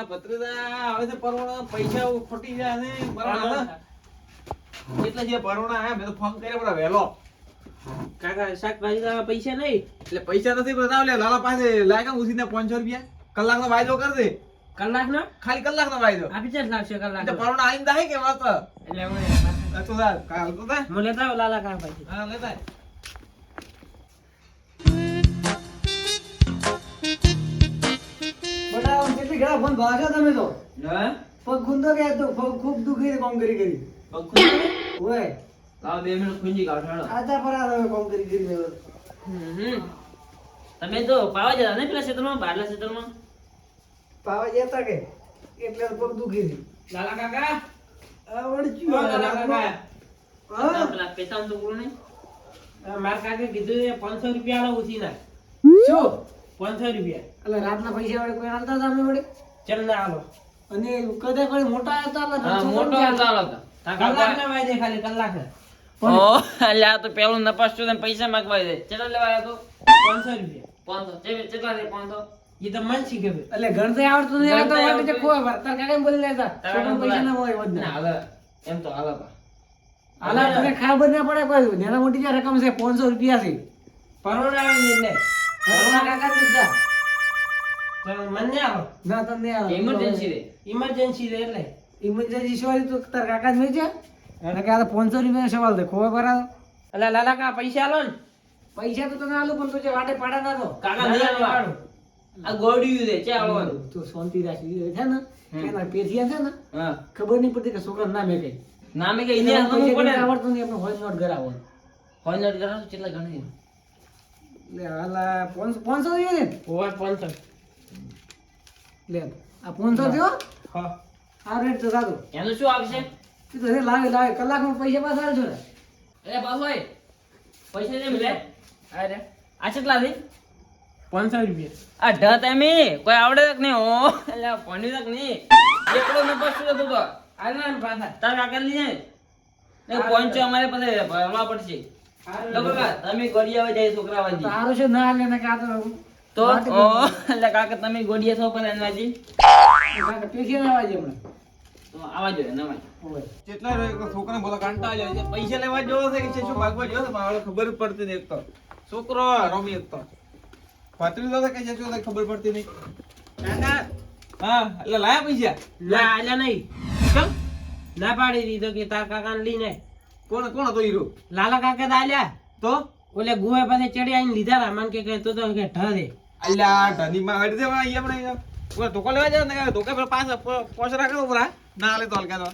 ભત્રીજા હવે તો પરોણા પૈસા ખોટી જાય ને પરોણા એટલે જે પરોણા આયા મેં તો ફોન કર્યો બરા વેલો કાકા શાકભાજી ના પૈસા નહીં એટલે પૈસા નથી બતાવ લે લાલા પાસે લાગ્યા ઉસીને 500 રૂપિયા કલાકનો વાયદો કર દે કલાક નો ખાલી કલાકનો વાયદો આપી ચાલ લાગશે કલાક એટલે પરોણા આઈને દાહે કે વાત એટલે હું તો સર કાલ તો તા હું લેતા આવું લાલા કાકા પાસે હા લેતા બટાવ કેટલી ઘણા ફોન ભાગ્યા તમે તો હા પગ ગુંદો કે તો પગ ખૂબ દુખી કામ કરી ઓય લાવ 2 મિનિટ ખુંજી કાઢો આજા પર આ કામ કરી તમે તો પાવા જતા ને પેલા ક્ષેત્રમાં બારલા ક્ષેત્રમાં પાવા જતા કે એટલે પગ દુખી લાલા કાકા આવડચ્યું લાલા કાકા હા પેલા પૈસા તો બોલો ને માર કાકે કીધું 500 રૂપિયા આલો ઉછી ના શું 500 રૂપિયા એટલે રાતના પૈસા વડે કોઈ હાલતા હતા અમે વડે ચલ ના આલો અને કદે કોઈ મોટા હતા હા મોટો આલો કલાક ના વાય દે ખાલી કલાક ના ઓ અલ્યા તો પેલું નપાસ તો પૈસા માંગવા દે ચલો લેવા આવ્યો તો 500 રૂપિયા 500 ચેટલા દે 500 એ તો મન શીખે ભાઈ એટલે ગણતે આવડતું નહીં આવતા ગણતરી માટે કોઈ ભરતા કાકા બોલી લેતા છોકરા પૈસા ના હોય વધના ના હાલે એમ તો હાલે પા હાલા તને ખબર ના પડે કોઈ નેના મોટી જે રકમ છે 500 રૂપિયા છે પરોડા આવી ને ભરવા કાકા દીધા ચલો મન ને આવો ના તમને ઇમરજન્સી રે ઇમરજન્સી રે એટલે ઇમરજન્સી સવાલ તો તાર કાકા જ મેં છે અને કે આ 500 રૂપિયાનો સવાલ દે ખોવા ભરા અલા લાલા કા પૈસા આલો ને પૈસા તો તને આલું પણ તું જે વાટે પાડા ના દો કાકા નહીં આલવા આ ગોડિયું દે ચા આવવાનું તું શાંતિ રાખી છે ને એના પેથિયા છે ને હા ખબર નહીં પડતી કે છોકરા ના મેં કઈ નામે કે ઇને આલવું પડે આવડતું નહીં આપણે હોય નોટ કરાવો હોય નોટ કરાવ કેટલા ગણી લે હાલા 500 જોઈએ ને ઓવર 500 લે આ 500 થયો હા આ રેટ તો સાદો એનું શું આવશે તું તો લાવે કલાકમાં પૈસા પાછા આલજો ને અરે બાપુભાઈ પૈસા દે મિલે અરે આ કેટલા દે 500 રૂપિયા આ ઢ તમે કોઈ આવડે તક નહીં ઓ એટલે ભણ્યું તક નહીં એકડો નપાસ તો તો આના ને પાછા તાર કાકા લઈ જાય ને પહોંચો અમારે પાસે ભરવા પડશે તો કાકા તમે ગોડિયા જાય છોકરા વાજી તારું છે ના લે ને કા તો ઓ એટલે કાકા તમે ગોડિયા છો પર એનવાજી કાકા પેથિયા ના વાજે હમણાં તો આવા જોઈએ નવાય હોય કેટલા છોકરાને બોલા કાંટા જાય છે પૈસા લેવા જોવો છે કે શું ભાગવા જોવો છે મારે ખબર જ પડતી નહીં એક તો છોકરો રમી એક તો ભત્રીજો છે કે છે શું ખબર પડતી નહીં કાકા હા એટલે લાયા પૈસા ના આલ્યા નહીં કેમ ના પાડી દીધો કે તાર કાકા ને લઈને કોણ કોણ હતો હીરો લાલા કાકા તો આલ્યા તો ઓલે ગુવા પાસે ચડી આવીને લીધા લા મન કે તું તો કે ઢ દે અલ્યા ધનીમાં હડી દેવા અહીંયા પણ ઓલા ધોકો લેવા જાવ ને ધોકે પર પાસ પોસ રાખો બરા ના લે તો હલકા તો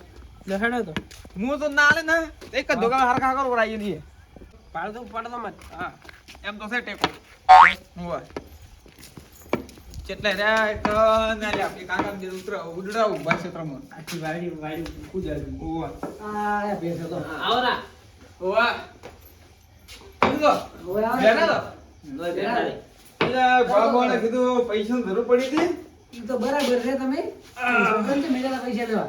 લે હેડો તો હું તો ના લે ને એક જ ધોકા હરખા કરો બરા અહીંયા નહીં પાડતો મત હા એમ તો છે ટેકો હોય કેટલા રે એક ના લે આપણી કાકા જે ઉડડા ઉભા ક્ષેત્રમાં આખી વાડી કુજાડી ઓવા આ પેથો તો આવરા ઓવા કીધો હોય બેના તો લોય બેઠા રે એટલે બાબાને કીધું પૈસાની જરૂર પડી હતી ઈ તો બરાબર છે તમે છોકરાને મેળા પૈસા લેવા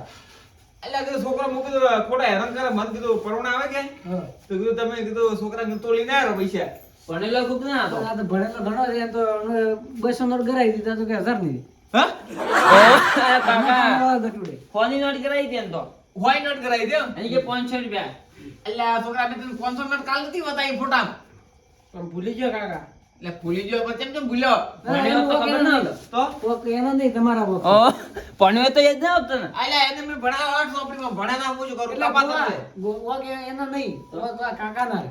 એટલે કીધું છોકરા મૂકી દો ખોટા હેરાન કરે મન કીધું પરવણા આવે કે હા તો કીધું તમે કીધું છોકરા તો લઈને આવ્યો પૈસા ભણેલો ખૂબ ના હતો આ તો ભણેલો ઘણો છે એમ તો 200 નોટ કરાવી દીધા તો કે 1000 ની હા કાકા ગટુડે ફોની નોટ કરાવી દે તો હોય નોટ કરાવી દે અને કે 500 રૂપિયા એટલે આ છોકરા મેં તને 500 નોટ કાલ નથી બતાવી ફોટા પણ ભૂલી ગયો કાકા એટલે ભૂલી ગયો પણ કેમ ભૂલ્યો ભણેલો તો ખબર ના હતો તો ઓકે એનો નહીં તમારા બોક ઓ ભણ્યો તો યાદ ના આવતો ને અલ્યા એને મેં ભણાવ્યો 8 ચોપડીમાં ભણાના હું શું કરું એટલે કપાત નથી. ઓકે એનો નહીં તો કાકા ના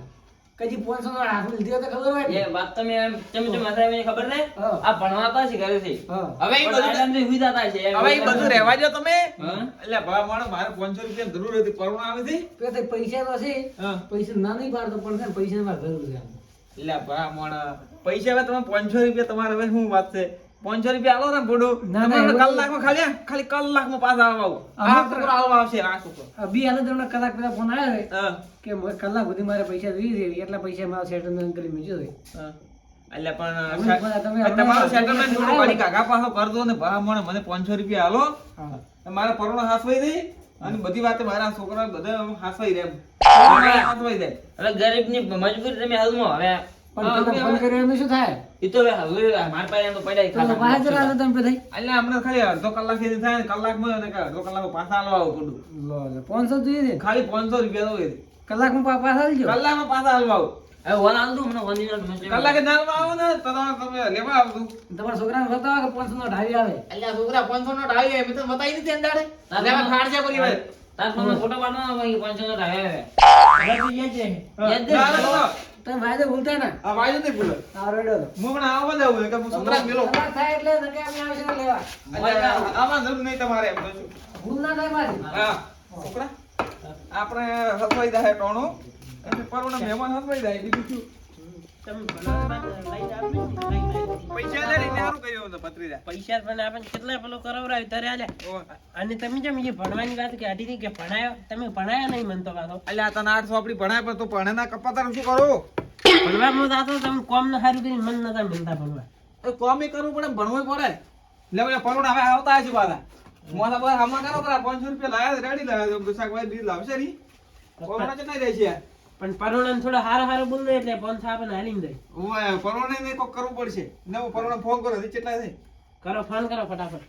કદી 500 નોટ હાથ લીધો તો ખબર હોય એ ને વાત તમે એમ ચમ માથા મને ખબર નહીં હા. આ ભણવા પાછી કરે છે હા હવે એ પણ બધું આરામથી હુઈ જતા છે હવે એ બધું રહેવા દો તમે હા? એટલે ભા માણસ મારે 500 રૂપિયા જરૂર હતી પરવણા આવી હતી તો તે પૈસા તો છે હા પૈસા ના નહીં પાડતો પણ છે ને પૈસાની મારે જરૂર છે આમ. એટલે ભા માણસ પૈસા હવે તમે 500 રૂપિયા તમારે હવે શું વાત છે 500 રૂપિયા આલો ને બોડું ના, તમારે એવું કલાકમાં ખાલી કલાકમાં પાછા આવવા આ છોકરો આવવા આવશે આ છોકરો આ બી હાલત હમણાં કલાક પહેલા ફોન આવ્યો છે હા કે કલાક સુધી મારે પૈસા જોઈએ છે એટલા પૈસા મારા સેટલમેન્ટ કરી મૂક્યો છે હા. એટલે પણ તમે તમારું સેટલમેન્ટ થોડું કરી કાકા પાછો કરજો ને ભા મને 500 રૂપિયા આલો હા મારે પરવણો હાસવાઈ દે અને બધી વાતે મારા છોકરા બધા હાસવાઈ રહે હાસવાઈ જાય એટલે ગરીબની મજબૂરી તમે હાલમાં હવે પણ તને ફોન કર્યો એનું શું થાય ઈ તો હવે માર પાસે તો પડ્યા તો ખાતા. બહાર જરા તો તમે બધાય. અલ્યા હમણાં ખાલી અડધો કલાક થી થાય ને કલાકમાં ને અડધો કલાક પાછા આલવા આવું પડું. લો લે 500 જોઈએ છે. ખાલી 500 રૂપિયા તો એ. કલાકમાં પાછા આવજો. કલાકમાં પાછા આલવા આવું. હવે વન આલતું મને વન દિન મેસેજ. કલાકે નાલમાં આવો ને તો તમે લેવા આવતું. તમારા છોકરાને બતાવો કે 500 નો ઢાળી આવે. અલ્યા છોકરા 500 નો ઢાળી આવે. મેં તો બતાવી નથી અંદાડે. લેવા ખાડશે કરી ભાઈ. તાર ફોનમાં ફોટો પાડવાનો ભાઈ 500 નો ઢાળે આવે. હવે તું યાદ છે. યાદ દે. ના, ના, ના. તમે વાયદો ભૂલતા ના. આ વાયદો નહીં ભૂલો. આ રેડો. હું પણ આવવા જાઉં છું કે હું છોકરાને મેલો. કલાક થાય એટલે નકે અમે આવશે ને લેવા. અલ્યા, આમાં જરૂર નહીં તમારે એમ કહું છું. ભૂલ ના થાય મારી. હા છોકરા આપણે હસવાઈ જાય ટોણું એટલે પરોણા મહેમાન હસવાઈ જાય બીજું શું. તમે બનાવવા લઈને આપને લઈ લે. પૈસા લે ને સારું કર્યું તો પત્રીજા. પૈસા પણ આપણને કેટલા પેલો કરાવરાય તારે આલે. અને તમે જેમ એ ભણવાની વાત કે આટી કે ભણાયો તમે ભણાયા નહીં મન તો કાતો. અલ્યા તને 800 આપડી ભણાય પણ તું ભણે ના કપાતાર શું કરો? ભણવામાં જાતો તમે કોમ ના સારું કરીને મન નતા મિલતા ભણવા. એ કોમ ય કરવું પડે ભણવું પડે. લે ઓલા પરોણા હવે આવતા હશે પાછા. મોસા પર હમણાં કરો પર 500 રૂપિયા લાયા રેડી લાયા તો શાકભાજી બીજ લાવશે ની. પરોણા કેટલા રહે છે? પણ પરોણા થોડા હારા હારા બોલ ને એટલે 500 આપણને હાલી જાય. ઓય પરોણા ને કોક કરવું પડશે. નવો પરોણા ફોન કરો હજી કેટલા છે? કરો ફોન કરો ફટાફટ.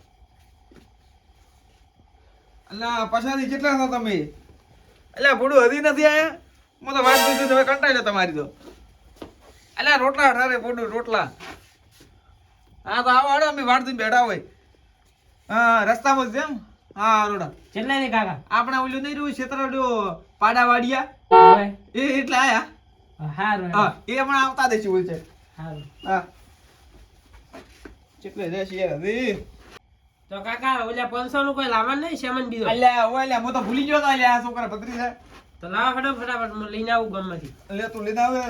અલ્યા પછાડી કેટલા છો તમે? અલ્યા ભૂડું હજી નથી આયા. હું તો વાત દીધું તમે કંટાળ્યો તમારી તો. અલ્યા રોટલા ઠારે ભૂડું રોટલા. હા તો આવો હાડો અમે વાડ થી બેઠા હોય. હા રસ્તામાં જ એમ. હા રોડા. કેટલા ને કાકા? આપણે ઓલું નહીં રહ્યું છેતરડ્યો પાડા વાડિયા ઓય એ એટલે આયા. હારું હા એ હમણાં આવતા દેશે બોલ છે. હારું. હા કેટલે રહેશે યાર હજી. તો કાકા ઓલા 500 નું કોઈ લાવવાનું નહીં સામાન બીજો. અલ્યા ઓય અલ્યા હું તો ભૂલી ગયો તો અલ્યા આ છોકરા પત્રી છે. તો લાવો ફટાફટ હું લઈને આવું ગામમાંથી. અલ્યા તું લઈને આવે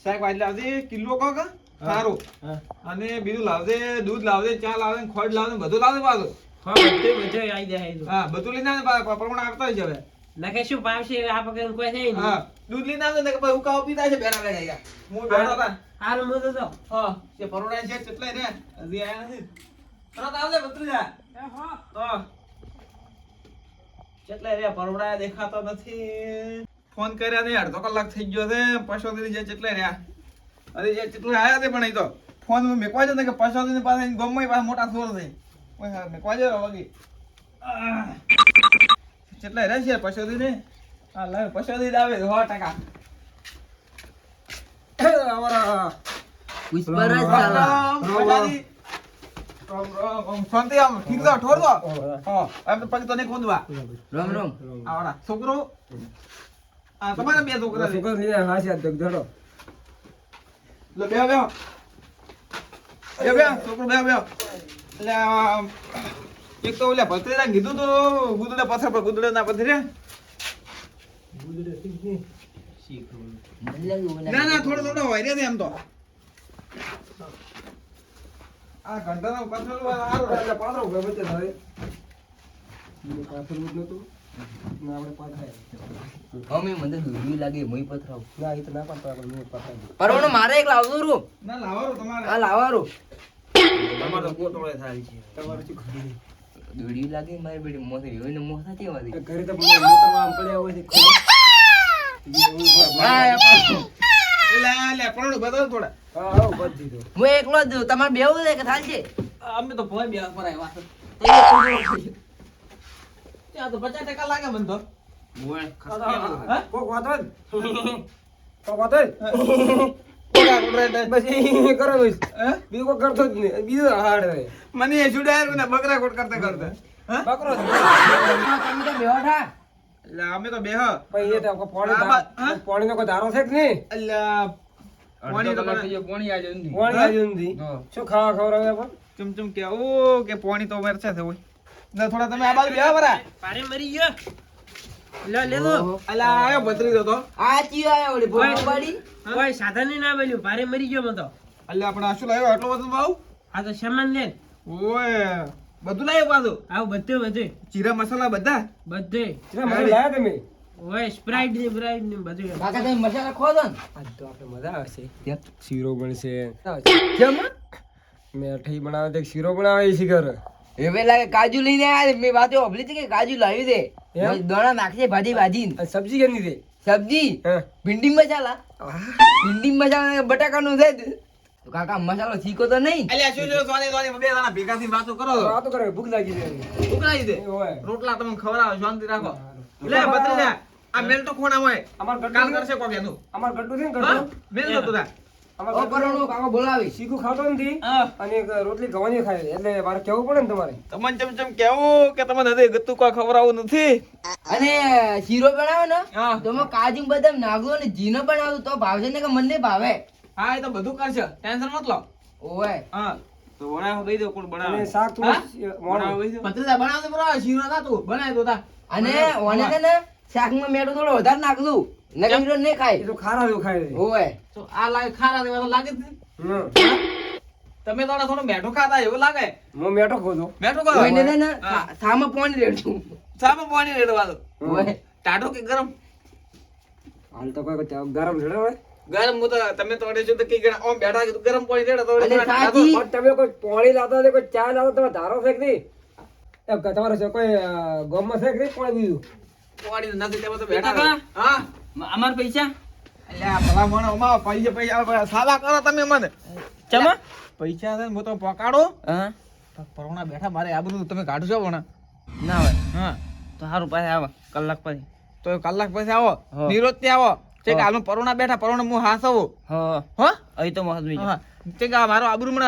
શાકભાજી લાવજે કિલો કોક સારું હા અને બીજું લાવજે દૂધ લાવજે ચા લાવજે ખોડ લાવજે બધું લાવજે પાછું. હા બધું આવી જાય. હા બધું લઈને આવે પ્રમાણ આવતા હોય છે હવે. નકે શું પાવશે આ પકડીને કોઈ થાય નહીં. હા દૂધ લઈને આવે ને કે ભાઈ ઉકાળો પીતા છે બેરા લઈ ગયા. હું બેઠો હતા. હારું હું તો હા તે પરોડા છે કેટલાય રે હજી આયા નથી. તરત આવજે ભત્રીજા. તો કેટલાય રે પરોડા દેખાતો નથી. ફોન કર્યા નહીં અડધો કલાક થઈ ગયો છે. પૈસા જે કેટલાય રહ્યા અરે જે કેટલા આયા છે પણ એ તો ફોન મેકવા છે ને કે પૈસા ની પાસે ગમે પાસે મોટા સોર છે. ઓય હા મેકવા છે વગી. કેટલાય રહે છે પૈસા ને. હા લે પૈસા દઈ આવે 100%. અમારા પુષ્પરાજ સાલા. શાંતિ આમ ઠીક છે ઠોર દો. હા એમ તો પગ તો નહીં ખોદવા. રામ રામ. આવડા છોકરો આ તમારા બે છોકરા છે. છોકરા લીધા હાસ્યા તો ધડો. લે બે બે છોકરો બે એટલે એક તો ઓલા ભત્રીજા કીધું તો ગુદડે પથ્થર પર ગુદડે ના પથ્થરે. ના ના થોડો થોડો હોય ને એમ તો આ ઘંટાનો પથ્થર સારું એટલે પાથરો ઉભો વચ્ચે થાય. પાછળ ઉઠો તો ના આપણે પાછળ. અમે મને દુર્વી લાગે મોઈ પથરાવ. ના એ તો ના પાડતો આપણે મેં પાછળ. પરવાનો મારે એક લાવજો રૂ. ના લાવવાનું તમારે. આ લાવારો. તમારે તો કોટોળે થાય છે. તમારું શું ખરી દુર્વી લાગે મારી બેડી મોથી હોય ને મોથા કેવાથી. ઘરે તો મોટરમાં આમ પડ્યા હોય છે ખબર. લે પણ બદલ થોડા. હા હા બધ દીધો. હું એકલો જ તમારે બેવું છે કે થાલશે. અમે તો ભોય બે પર આવ્યા છે. ત્યાં તો 50% લાગે મને તો. બોલ હા? કોક વાતો જ. કોક વાતો જ. બસ પછી કરો બસ. હે? બીજું કોઈ કરતો જ નહીં. બીજું હાડ હોય. મને એ છોડાયું ને બકરા કોટ કરતા કરતા. હા? બકરો જ. તમે તો બેઠા. એટલે અમે તો બેહ. પછી એ તો પાણી હા? પાણીનો કોઈ ધારો છે કે નહીં? એટલે પાણી તો પણ પાણી આજે નથી. પાણી આવી નથી. હા. શું ખાવા ખવડાવે પણ? ચમચમ કે ઓ કે પાણી તો મરચા છે હોય. ને થોડા તમે આ બાજુ બેહ બરા. પારે મરી ગયો. લે લે લો. અલા આયો ભત્રીજો તો. આ ચી આયા ઓલી ભોગો બાડી. કોઈ સાધન ના મળ્યું પારે મરી ગયો મતો. અલ્યા આપણે આ શું લાવ્યો આટલો બધો ભાવ? આ તો સામાન લે. ઓય બધું લાવ્યો પાછું. આવું બધું જીરા મસાલા બધા. બધે. કેટલા મજા લાયા તમે? ઓય સ્પ્રાઇટ ને બ્રાઇટ ને બધું. કાકા તમે મસાલા ખો દો ને. આજ તો આપણે મજા આવશે. શીરો બનશે. કેમ? મેઠી બનાવે તે શીરો બનાવે છે ઘર. હવે લાગે કાજુ લઈને આયા. મેં વાતો ઓભલી હતી કે કાજુ લાવી દે. એમ? દોણા નાખશે ભાજી ભાજી. આ સબ્જી કેની છે? સબ્જી હા. ભીંડી મસાલા ભીંડી મસાલા બટાકાનું છે જ. તો કાકા મસાલો શીખો તો નહીં અલ્યા શું શું સોની સોની બે જણા ભેગા થઈને વાતો કરો છો. વાતો કરે ભૂખ લાગી છે ઉકળાઈ દે ઓય. રોટલા તમે ખવડાવો શાંતિ રાખો લે ભત્રીજા આ મેલ તો ખોણા હોય અમાર કાલ ગડ્ડુ કરશે કોક એનું અમાર ગડ્ડુ છે ને હા ગડ્ડુ મેલ તો તું અમાર ઓ પરોણો કાકો બોલાવી શીખું ખાતો નથી હા અને એક રોટલી ગવાની ખાય એટલે મારે કેવું પડે ને તમારે તમને ચમચમ કેવું કે તમને હૃદય ગતું કોઈ ખવડાવવું નથી અને શીરો બનાવો ને હા તો એમાં કાજુ બદામ નાખો ને જીનો બનાવો તો ભાવશે ને કે મને ભાવે હા એ તો બધું કરશે ટેન્શન મત લો ઓય હા તો બનાવો ભાઈ દો કોણ અને બનાવે શાક હા? થોડું બનાવો મોડું ભાઈ દો. ભત્રીજા બનાવ તો બરાબર શીરો ના તું બનાય તો તા અને ઓને છે ને શાકમાં મેઠું થોડું વધારે નાખજો નકર શીરો નહીં એ ખાય તો ખારા જેવું ખાય છે ઓય તો આ લાગે ખારા દેવા તો લાગે જ નહીં. હમ. તમે તો થોડું મેઠું ખાતા એવું લાગે હું મેઠો ખોદો મેઠું કરો ઓય ને હા. થામાં પાણી રેડું સામે પાણી રેડવા દો ઓય ટાઢો કે ગરમ હાલ તો કોઈ ગરમ રેડો હોય ગરમ હું તો તમે તો અડે છો તો કઈ ગણા ઓમ બેઠા કીધું ગરમ પાણી રેડો તો અને ટાઢો. સાચી પણ તમે કોઈ પાણી લાવતા હોય, કોઈ ચા લાવતા તમે ધારો ફેંક નહીં એમ કે તમારે છે કોઈ ગોમમાં ફેંક નહીં પાણી બીજું પાણી નથી તેમાં તો બેઠા બેટા રહો. હા અમાર પૈસા અલ્યા ભલા મને અમારા પૈસા સાદા કરો તમે મને ચમા પૈસા છે ને હું તો પકાડો હા પરોણા બેઠા મારે આ બધું તમે કાઢો છો પણ ના હોય હા તો સારું પાસે આવો કલાક પછી તો કલાક પછી આવો હા. નિરોધ થી આવો તે હા. હાલમાં પરોણા બેઠા પરોણા હું હાસવું હા હો અહીં તો મહત્વ હા તે કે આ મારો આબરૂ મને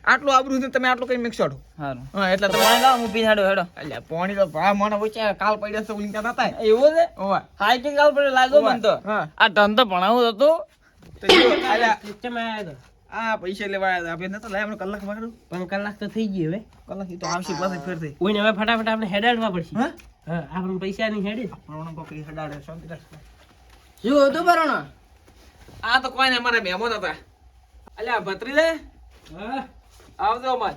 આટલું આબરૂ છે તમે આટલું કઈ મિક્સડો સારું હા એટલે તો તમે પાણી લાવો હું પી હાડો હેડો અલ્યા પાણી તો ભા મને ઓછા કાલ પડ્યા છે ઉલી ક્યાં થતા એવું છે ઓવા હાઈ ટેક આલ પડે લાગ્યો મને તો હા આ ધંધો ભણાવું હતો તો જો, અલ્યા ચમ આયા તો આ પૈસા લેવા આવ્યા હતા. આપણે નતો લાયા મને કલાક વાળું પણ કલાક તો થઈ ગઈ હવે કલાક ઈ તો આવશે પાછી ફેરથી કોઈને હવે ફટાફટ આપણે હેડાડવા પડશે હા હા આપણે પૈસા ની હેડી પરોણા કોકી હડાડે શાંતિ રાખ શું હતું પરોણો આ તો કોઈ ને અમારે મહેમાન હતા અલ્યા ભત્રીજા હા આવજો અમાર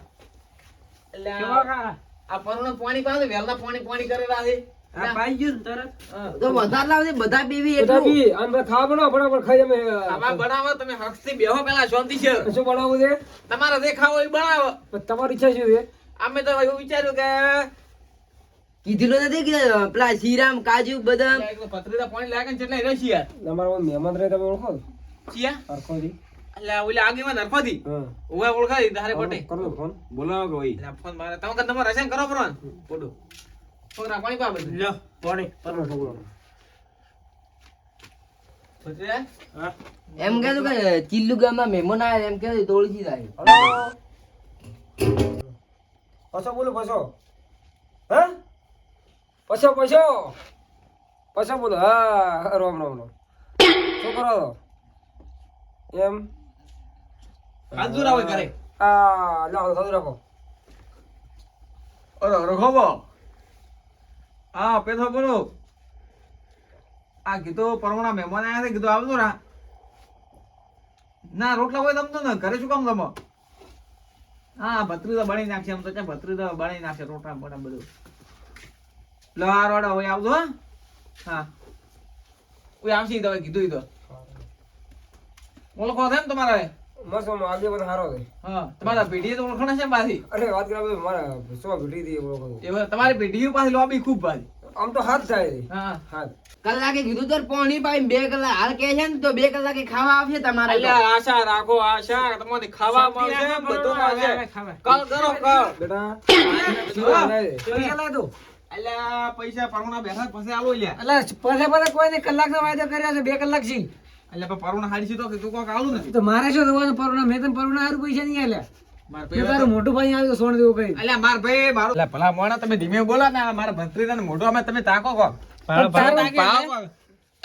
અલ્યા આ પરોણા પાણી પાડે વેલના પાણી કરેલા છે આ પાઈ ગયું ને તરત હા. તો વધારે લાવજે બધા પીવી બધા એટલું બી આમ બધા ખાવા બનાવો ફટાફટ ખાઈ અમે આમાં બનાવો તમે હકથી બેહો પેલા શાંતિ છે શું બનાવવું છે તમારે જે ખાવો એ બનાવો પણ તમારી ઈચ્છા શું છે અમે તો એવું વિચાર્યું કે કીધેલું નથી કે પેલા શ્રીરામ કાજુ બદામ ભત્રીજા પાણી લાગે ને એટલે રહેશે યાર તમારા મહેમાન રહે તમે ઓળખો છો? ચિયા હરખોથી? અલ્યા ઓલી આગીમાં નરખોથી હા ઓવે ઓળખાય તારે પટે કરો તો ફોન બોલાવો કે ભાઈ અલ્યા ફોન મારે તમે તમારે રસન કરો પરોણ પોડું છોકરા પાણી પા બધું લ્યો પાણી કરો છોકરો ભત્રીજા હા એમ કહેતું કે ચિલ્લુ ગામમાં મહેમાન આવ્યા એમ કહેતું તોડજી જાય હલો પછો બોલો પછો હા પછો પછો પછો બોલો હા રોમ રોમ રોમ શું કરો છો એમ હાજુ રાવ કરે આ લાવો સાદું રાખો અરે રખોબો હા પેથો બોલો આ કીધું પરમણા મહેમાન આયા છે કીધું આવજો રા ના રોટલા કોઈ તમતો ને ઘરે શું કામ તમો હા ભત્રીજો બની નાખશે એમ તો છે ભત્રીજો બની નાખશે રોટલા બને બધું લો આ રોડા હોય આવજો હા હા કોઈ આવશે ઈ તો હવે કીધું ઈ તો ઓળખો છે ને તમારે મસ્ત આગે બધો સારો છે હા તમારા પેઢીએ તો ઓળખાણ છે ને પાછી અરે વાત કરવા મારા શું ભીટી હતી બોલો એ તમારી પેઢીઓ પાછી લોબી ખૂબ પાછી આમ તો હાથ થાય છે હા હાથ કલાકે કીધું તો પાણી પાઈ 2 કલાક હાલ કહે છે ને તો 2 કલાકે ખાવા આવશે તમારે તો. અલ્યા આશા રાખો આશા તમારે ખાવા મળશે બધું મળશે કલ કરો કલ બેટા પૈસા લાય દો અલ્યા પૈસા પરુણા બેઠા પછી આલો લ્યા એટલે પછી કોઈને કલાકનો વાયદો કર્યો છે 2 કલાક છે અલ્યા પણ પરુણા હાડી તો કે તું કોક આલું ને તો મારે શું થવાનું પરુણા મેં તને પરુણા હારું પૈસા નહીં આલ્યા માર મેં તારું મોટું ભાઈ આવ્યું સોણ દેવું કઈ અલ્યા માર ભાઈ મારો અલ્યા ભલા મોણા તમે ધીમે બોલા ને મારા ભત્રીજાને મોઢું અમે તમે તાકો કો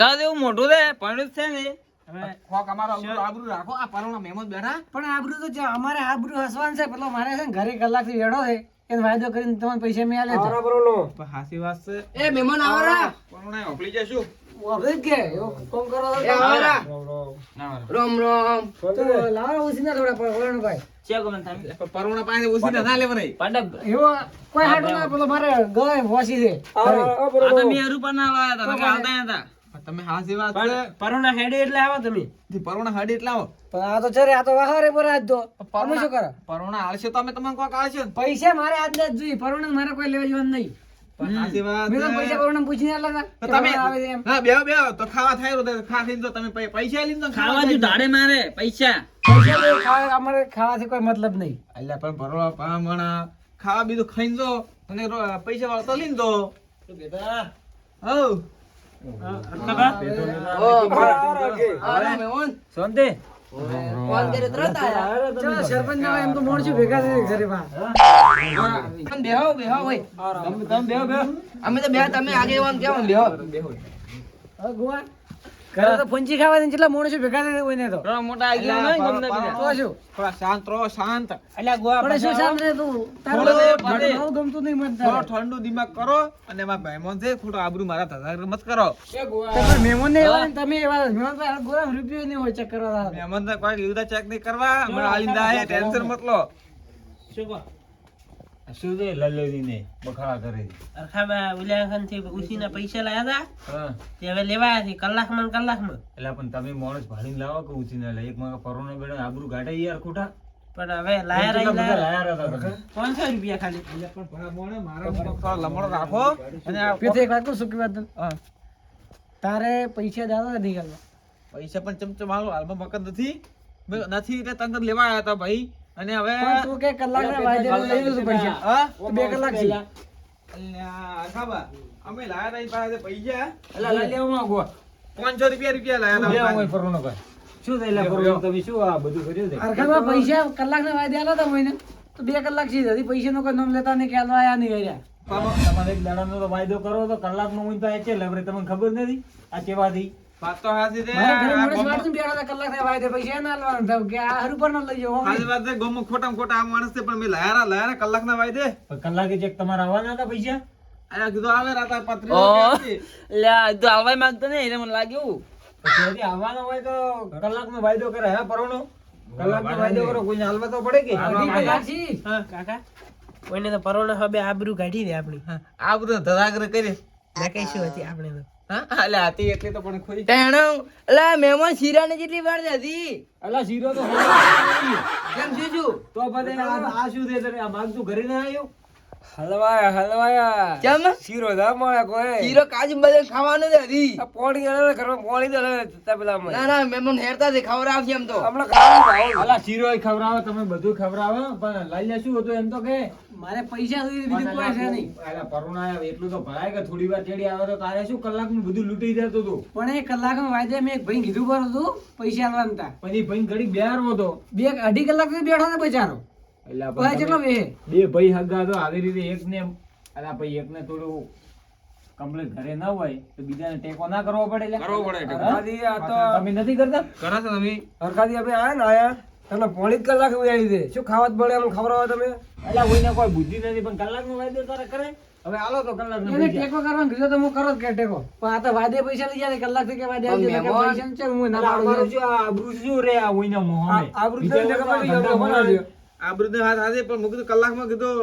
તાર એવું મોટું છે પણ છે ને હવે કોક અમારો આબરૂ રાખો આ પરુણા મહેમાન બેઠા પણ આબરૂ તો અમારે આબરૂ હસવાનું છે પેલો મારે છે ને ઘરે કલાકથી વેડો છે એને વાયદો કરીને તમને પૈસા મેં આલે પણ હાસી વાત છે એ મહેમાન આવો રા પરુણા ઓપલી જશું કે એવું કોમ કરો એ આવો રા ના રોમ રોમ તો લાવો ઉસીના થોડા પરુણા ભાઈ છે ગમન તમે પરુણા પાસે ઓછી ના લેવા નહીં પાંડે એવો કોઈ હાટો ના પેલો મારે ગળે વોસી છે આ તો મે રૂપિયા ના લાયા હતા નકર આવતા હતા તમે હાસી વાત છે પરોના હેડે એટલે આવો તમે થી પરુણા હાડી એટલે આવો પણ આ તો ચરે આ તો વાહરે પર આજ દો અમે શું કરો પરુણા આળશે તો અમે તમને કોક આળશે ને પૈસા મારે આજ જ જોઈએ પરુણા મારે કોઈ લેવા જવાનું નહીં સાચી વાત મેં તો છે. પૈસા ભરવાના પૂછીને આલ્યા હતા તો કે તમે ભરવા આવે છે એમ. હા બેહો તો ખાવા થાય તો ખા ખાઈને તો તમે પૈસા લઈને તો ખાવા જો ધાડે મારે પૈસા પૈસા તો અમારે ખાવાથી કોઈ મતલબ નહીં. અલ્યા પણ ભરવા પામણા ખાવા બીજું ખાઈને તો અને પૈસા વાળો તો લઈને તો હઉ અરે મેમોન શાંતિ કોલ કર્યો તરત આયા. ચલો સરપંચ ના એમ તો મોણસો ભેગા થઈ ઘરે બા તમે બેહો બેહો ભાઈ. તમે બેહો બેહો અમે તો બેહો તમે આગેવાન કેમ બેહો. ગોવા ઘરે તો પંચી ખાવા કેટલા મોણસો ભેગા થઈ હોય ને તો મોટા આવી ગયા નહીં ગમના બીજા. તો શું થોડા શાંત રહો શાંત અલ્યા ગોવા પણ શું શાંત રહે તું તારું થોડો બહુ ગમતું નહીં મને થોડો ઠંડુ દિમાગ કરો અને એમાં મહેમાન છે ખોટો આબરૂ મારા ધધાર મત કરો તમે મહેમાન ને એવા ને તમે એવા મહેમાન ભાઈ ગોરા રૂપિયો નહીં હોય ચેક કરવા મહેમાન ને કોઈ લીધા ચેક નહીં કરવા હમણાં આલિંદા આયા ટેન્શન મત લો શું કહો શું છે લલ્લોદીને બખાડા કરે છે? અરખાબા ઉલ્યાખન થી ઉસીના પૈસા લાયા હતા હા તે હવે લેવાયા છે કલાકમાં એટલે પણ તમે માણસ ભાડીને લાવો કે ઉછી ના લે એક માં પરોનો બેડો આબરૂ ગાડે યાર ખોટા પણ હવે લાયા કેટલા બધા રહ્યા લાયા હતા તમે 500 રૂપિયા ખાલી પણ ભલા મોણે મારા થોડા લમણો રાખો અને આ પેતે એક વાત કહું સુખી વાત હા, તારે પૈસા દાદા નથી કરવા પૈસા પણ ચમચમ હાલો હાલમાં મકર નથી નથી એટલે તંગત લેવા આવ્યા હતા ભાઈ અને હવે પણ તું કે કલાક ના વાયદે લઈ લીધું પૈસા હા તો 2 કલાક છે અલ્યા અરખાબા, અમે લાયા તા ઈ પાસે પૈસા એટલે લઈ લેવામાં ગો 500 રૂપિયા લાયા બે હતા હોય પરોનો ભાઈ શું થયેલા પરોનો તમે શું આ બધું કર્યું છે અરખામાં પૈસા કલાક ના વાયદે આલા હતા મહિને તો 2 કલાક છે હજી પૈસા નો કોઈ નામ લેતા નહીં કે આલવા આયા નહીં કર્યા તમારે એક દાડાનો તો વાયદો કરો તો કલાકનો હોય તો એ છે લવરે તમને ખબર નથી આ કેવાથી વાત તો હાચી છે મારા ઘરે મોડે વાળતું બેઠા હતા કલાક ના વાયદે પૈસા ના આલવાના થાવ કે આ હરું પર ન લઈ જાઓ હાજી વાત છે ગોમો ખોટામાં ખોટા આ માણસ છે પણ મેં લાયા કલાકના વાયદે પણ કલાકે ચેક તમારે આવવાના હતા પૈસા આયા કીધું આવે રાતા પત્રી ઓહ, લે આ તો હાલવાય માંગતો નહીં એને મને લાગ્યું પછી હજી આવવાના હોય તો કલાકનો વાયદો કરે હે પરોનો કલાકનો વાયદો કરો કોઈને હાલવા તો પડે કે અઢી કલાક છે કાકા કોઈને તો પરોણા હવે આબરૂ કાઢી દે આપણી આ બધું ધડાગર કરી મેં કઈ શું હતી આપણે તો હા એટલે હતી એટલે તો પણ ખોઈ ટેણો અલા મહેમાન શીરાને જેટલી વાર હતી અલા શીરો તો કેમ શું તો પછી આ શું છે તને આ માગતું ઘરે ના આવ્યો હલવાયા કેમ શીરો ના મળે કોઈ શીરો કાજુ બદામ ખાવાનું જ હતી આ પોણી અલે ઘરમાં પોણી તો અલે તા પેલા મને ના ના મહેમાન હેરતા છે ખવડાવશે એમ તો હમણાં ખાવાનું ભાવ અલા શીરો ખવડાવો તમે બધું ખવડાવો પણ લાલ્યા શું હતું એમ તો કે મારે પૈસા સુધી બીજું કોઈ છે નહીં અલા પરુણા એટલું તો ભરાય કે થોડી વાર ચડી આવે તો તારે શું કલાકનું બધું લૂંટી જતું હતું પણ એ કલાકમાં વાયદે મેં એક ભાઈ કીધું કરું હતું પૈસા આલવાના હતા પછી ભાઈ ઘડી બેહારવો હતો 2.5 કલાક સુધી બેઠો હતો બચારો એટલે ભાઈ કેટલો પણ વેહે બે ભાઈ હગા તો આવી રીતે એકને અલા ભાઈ એકને થોડું કમ્પ્લીટ ઘરે ના હોય તો બીજાને ટેકો ના કરવો પડે લ્યા? કરવો પડે ટેકો. હરખાદી આ તો તમે નથી કરતા કરો છો તમે હરખાદી આપણે આયા ને આયા તમને પોણી જ કલાક ઉડાડી દે શું ખાવા જ પડે એમ ખવડાવો તમે અલા કોઈને કોઈ બુદ્ધિ નથી પણ કલાકનો વાયદો તારે કરે હવે આલો તો કલાકનો એને પૈસા. ટેકો કરવાનું કીધું તો હું કરો જ કે ટેકો પણ આ તો વાદે પૈસા લઈ જાય કલાક થી કે વાદે આવી જાય મહેમાન- પૈસા ને છે હું ના અલા, પાડું અમારું શું આ આબરૂ શું રે આ કોઈના મોહમે? આબરૂ બીજા જોઈને લોકો આ ખબર ધંધા બનાવજો. બનાવે. આ બધું હાથ હાથે પણ મેં કીધું કલાકમાં કીધું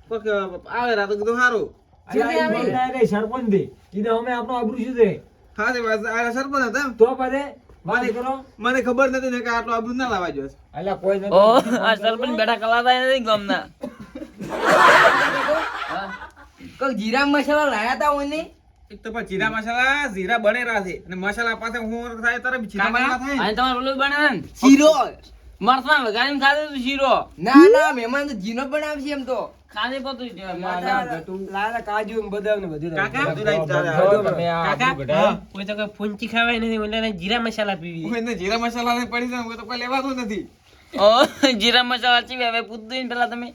કોક આવે રાતો કીધું સારું અલા, એ બોલતા રે સરપંચ દે કીધું અમે આપણું આબરૂ શું છે હાથે વાત આ સરપંચ હતા એમ. તો પછી વાત કરો મને ખબર નથી ને કે આટલું આબરૂ ના લાવવા જોઈએ અલા કોઈ નથી ઓ આ સરપંચ બેઠા કલાતા નથી ગમના કોઈ જીરા મસાલા લાયા તા ઓને એક તો પણ જીરા મસાલા જીરા બનેલા છે અને મસાલા પાસે હું થાય તારે જીરા મસાલા થાય અને તમારે પેલું બનાવે ને શીરો મરચાં વઘારીને ખાધું તું શીરો ના ના મહેમાન તો જીનો બનાવશે એમ તો ખાધે પતું જ લાલા કાજુ ને બદામ ને બધું કાકા લાવ્યું. જીરા તમે આ કાકા આબરૂ કઢાય. કોઈ તો કોઈ ફૂંચી ખાવાય નથી મને જીરા મસાલા પીવી હું એને જીરા મસાલા ને પડી જાય હું તો કોઈ લેવાતું નથી ઓ જીરા મસાલા ચીવે હવે પૂછતું ને પેલા તમે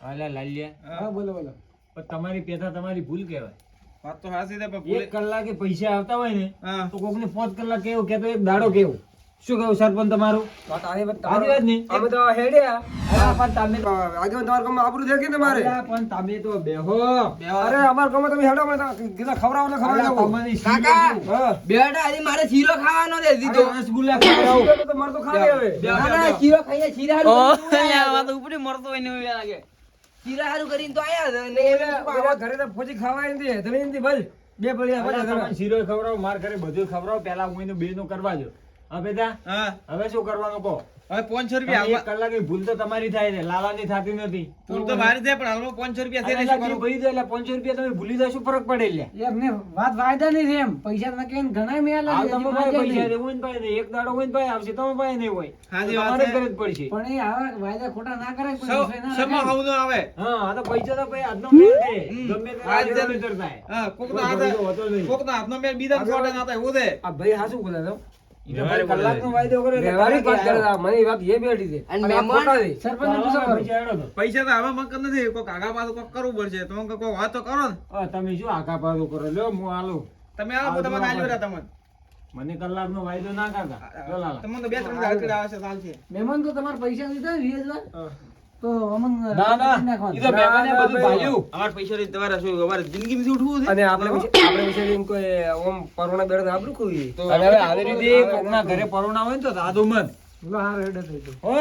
અલા લાલ્યા હા બોલો બોલો પણ તમારી પેથા તમારી ભૂલ કહેવાય વાત તો હાસી છે પણ એક કલાકે પૈસા આવતા હોય ને હા તો કોકને 5 કલાક કેવું કે તો એક દાડો કેવું શું કહું સરપંચ તમારું વાત આવી વાત સાચી વાત ને? અમે તો હેડ્યા અલા, પણ તમે આગળ તમારા ગામમાં આબરૂ છે કે તમારે અલા, પણ તમે તો બેહો અરે અમારા ગામમાં તમે હેડો અમે તો કીધા ખવડાવો ને અલા, ખવડાવો તમારી કાકા શીરો હા બેટા આજે મારે શીરો ખાવાનો દે દીધો અરે, રસગુલ્લા ખવડાવો. શીરો તો મારે તો ખાવી હવે ના ના શીરો ખાઈને શીરા ઓ હારું કરીને યાર વાત ઉપડી મરતો હોય ને એવું લાગે શીરા હારું કરીને તો આયા છે ને એમ શું બધા ખાવા? ઘરે તો ફોજી ખાવાય નથી ધણી નથી ભાઈ બે પડી અલા, તમે શીરો ખવડાવો માર ઘરે બધું ખવડાવો પેલા હું એનું બેનું કરવા જો હા બેટા હા હવે શું કરવાનું કહો હવે 500 રૂપિયા તમે એક કલાકે ભૂલ તો તમારી થાય છે, લાલાની થતી નથી. ભૂલ તો મારી થાય પણ હાલમાં 500 રૂપિયા છે ને અલા, શું કરું? ભરી દો એટલે 500 રૂપિયા તમે ભૂલી જાઓ, શું ફરક પડે લ્યા? એમને વાત વાયદા નહીં છે એમ પૈસા તમે કેમ ઘણા મેં હાલ તમે પાસે પૈસા છે, ઓઈન પાસે નહીં. એક દાડો ઓઈન પાસે આવશે, તમે પાસે નહીં હોય. હાજી તો વાત તમારે છે. જ કરવી જ પડશે. પણ એ આવા વાયદા ખોટા ના કરે કોઈ વિષય ના સમા રાખે. હવનો આવે હા, આ તો પૈસા તો ભાઈ આજનો મેળ છે. ગમે તે આજ રાડે જે- નહીતર થાય. હા કોકનો કોઈ હાથ ભરોસો હોતો નહીં. કોકનો હાથનો મેળ બીજાને છોડે ના થાય એવું છે. આ ભાઈ હાસું બોલે તો ઈ તો ભાઈ કલાકનો વાયદો કરે એટલે વ્યવહારિક વાત કલાકે કરે આવ્યો. છે. મને એ વાત એ બેઠી છે અને અને આ મહેમાન- ખોટા છે. સરપંચને પૂછો ચાલો, કરો. પૈસા હેડો તો. પૈસા તો હવે મકર નથી કોક આગા પાછું કોક કરવું પડશે તમે કોઈ વાત તો કરો ને હા, તમે શું આઘા પાછું કરો? લ્યો, હું આલું. તમે આવો તો તમને આલ્યો રહ્યા તમને મને કલાકનો વાયદો ના કરતા. લો લાલા. તમને તો 2-3 હરકડા આવશે ચાલશે. મહેમાન તો તમારા પૈસા લીધા ને 20,000 તો અમન ના, ના. નાખવાના. ઈ તો મહેમાને ના, બધું ના, ભાલ્યું. અમારા પૈસા લઈને તમારે શું અમારે જિંદગીમાંથી ઉઠવું છે અને આપણે વિશે કોઈ ઓમ પરોણા બેડ આબરૂ કોઈ તો અને હવે આવી રીતે કોકના ઘરે પરોણા હોય ને તો દાદુ મત. લો હાર હેડે થઈ ગયો. હો?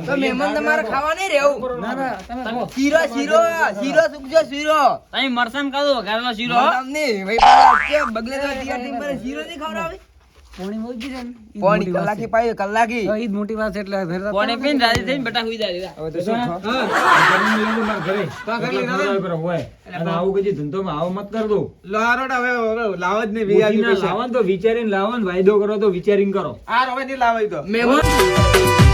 તો મહેમાન તમારે ખાવા નહીં રહેવું. ના ના તમે ખાઓ. શીરો શીરો શીરો સુકજો શીરો. તમે મરસામ કાઢો ઘરનો શીરો હો. તમને ભાઈ પાછા કે બગલે તો તૈયાર થઈને શીરો નહીં ખવડાવે. પોણી મોજી છે ને ઈ જ પોણી મોટી વાત કલાકી છે. પાય કલાકી. હા, ઈ જ મોટી વાત છે એટલે ઘરે કોને પીને રાજી થઈને બેટા હુઈ જાય. હવે તો શું ખાવ? ઘરનું લઈને મારા ઘરે. ઘરે લઈને એટલે ખવડાવી પડે હોય. અને આવું કદી ધંધોમાં આવો મત કરજો. લારોડ હવે લાવ જ નહીં બુદ્ધિના વ્યાજબી પૈસા લાવો ને તો વિચારીને લાવો ને, વાયદો કરો તો વિચારીને કરો. આ હવે નહીં લાવાય તો મહેમાન